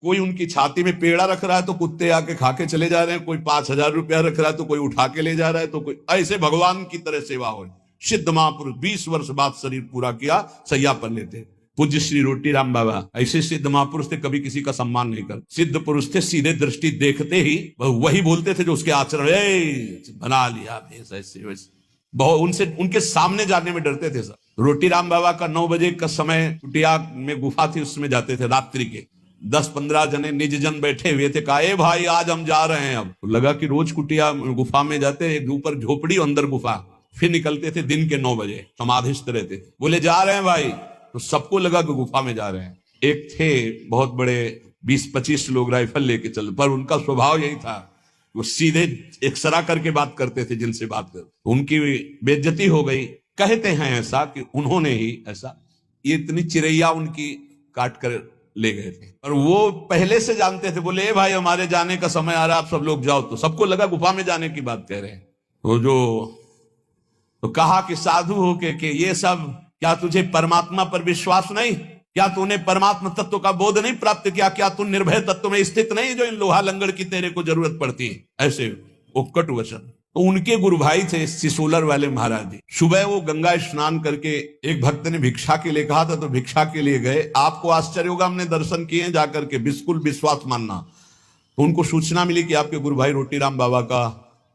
कोई उनकी छाती में पेड़ा रख रहा है तो कुत्ते आके खा के चले जा रहे हैं, कोई 5,000 रुपया रख रहा है तो कोई उठा के ले जा रहा है, तो कोई ऐसे भगवान की तरह सेवा हो। सिद्ध महापुरुष 20 वर्ष बाद शरीर पूरा किया, सैया पर लेते। पूज्य श्री रोटी राम बाबा ऐसे सिद्ध महापुरुष थे, कभी किसी का सम्मान नहीं कर। सिद्ध पुरुष थे, सीधे दृष्टि देखते ही वही बोलते थे जो उसके आचरण, बना लिया ऐसे वैसे। बहुत उनसे, उनके सामने जाने में डरते थे सब। रोटी राम बाबा का 9 बजे का समय, कुटिया में गुफा थी, उसमें जाते थे रात्रि के। 10-15 जने निज जन बैठे हुए थे, कहा भाई आज हम जा रहे हैं। अब तो लगा कि रोज कुटिया गुफा में जाते, एक ऊपर झोपड़ी अंदर गुफा, फिर निकलते थे दिन के 9 बजे, समाधिस्थ रहते। बोले जा रहे हैं भाई, तो सबको लगा कि गुफा में जा रहे हैं। एक थे बहुत बड़े, 20-25 लोग राइफल लेके चल, पर उनका स्वभाव यही था, वो सीधे एक्सरा करके बात करते थे जिनसे बात कर। उनकी बेइज्जती हो गई। कहते हैं ऐसा कि उन्होंने ही ऐसा, ये इतनी चिरैया उनकी काट कर ले गए थे, और वो पहले से जानते थे। बोले भाई हमारे जाने का समय आ रहा, आप सब लोग जाओ। तो सबको लगा गुफा में जाने की बात कह रहे हैं। तो कहा कि साधु हो के ये सब, क्या तुझे परमात्मा पर विश्वास नहीं? क्या तूने परमात्मा तत्व का बोध नहीं प्राप्त किया? क्या तू निर्भय तत्व में स्थित नहीं जो इन लोहा लंगड़ की तेरे को जरूरत पड़ती है? ऐसे उक्कट वचन। तो उनके गुरु भाई थे सिसोलर वाले महाराज जी। सुबह वो गंगा स्नान करके, एक भक्त ने भिक्षा के लिए कहा था तो भिक्षा के लिए गए। आपको आश्चर्य होगा, हमने दर्शन किए जाकर के, बिल्कुल विश्वास मानना। तो उनको सूचना मिली कि आपके गुरु भाई रोटी राम बाबा का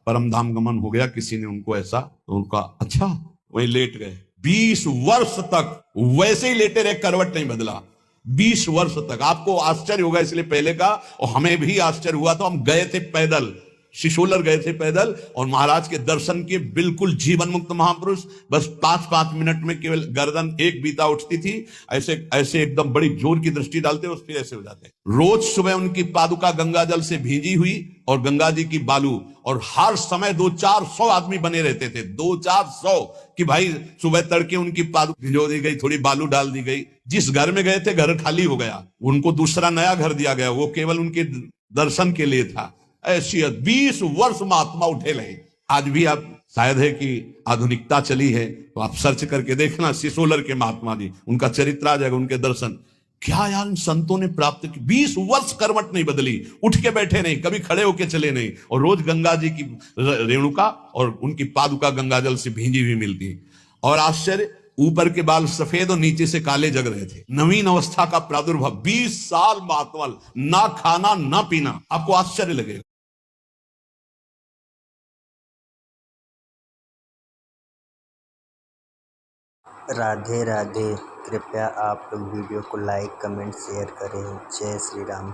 परम धाम गमन हो गया, किसी ने उनको ऐसा। तो उनका अच्छा, वही लेट गए। 20 वर्ष तक वैसे ही लेटे रहे, करवट नहीं बदला। 20 वर्ष तक। आपको आश्चर्य होगा इसलिए पहले का, और हमें भी आश्चर्य हुआ। तो हम गए थे पैदल, सिसोलर गए थे पैदल, और महाराज के दर्शन किए। बिल्कुल जीवन मुक्त महापुरुष। बस 5-5 मिनट में केवल गर्दन एक बीता उठती थी, ऐसे ऐसे एकदम बड़ी जोर की दृष्टि डालते, उस फिर ऐसे हो जाते। रोज सुबह उनकी पादुका गंगा जल से भींजी हुई, और गंगा जी की बालू, और हर समय 200-400 आदमी बने रहते थे। 200-400 कि भाई सुबह तड़के उनकी पादुका भिजो दी गई, थोड़ी बालू डाल दी गई। जिस घर में गए थे घर खाली हो गया, उनको दूसरा नया घर दिया गया, वो केवल उनके दर्शन के लिए था। ऐसी 20 वर्ष महात्मा उठे रहे। आज भी आप, शायद है कि आधुनिकता चली है तो आप सर्च करके देखना, सिसोलर के महात्मा जी, उनका चरित्र आ जाएगा, उनके दर्शन। क्या यार इन संतों ने प्राप्त की। 20 वर्ष करवट नहीं बदली, उठ के बैठे नहीं, कभी खड़े होके चले नहीं, और रोज गंगा जी की रेणुका और उनकी पादुका गंगा जल से भींजी हुई मिलती। और आश्चर्य, ऊपर के बाल सफेद और नीचे से काले जग रहे थे। नवीन अवस्था का प्रादुर्भाव। 20 साल महात्मा, ना खाना ना पीना। आपको आश्चर्य लगेगा। राधे राधे। कृपया आप लोग वीडियो को लाइक, कमेंट, शेयर करें। जय श्री राम।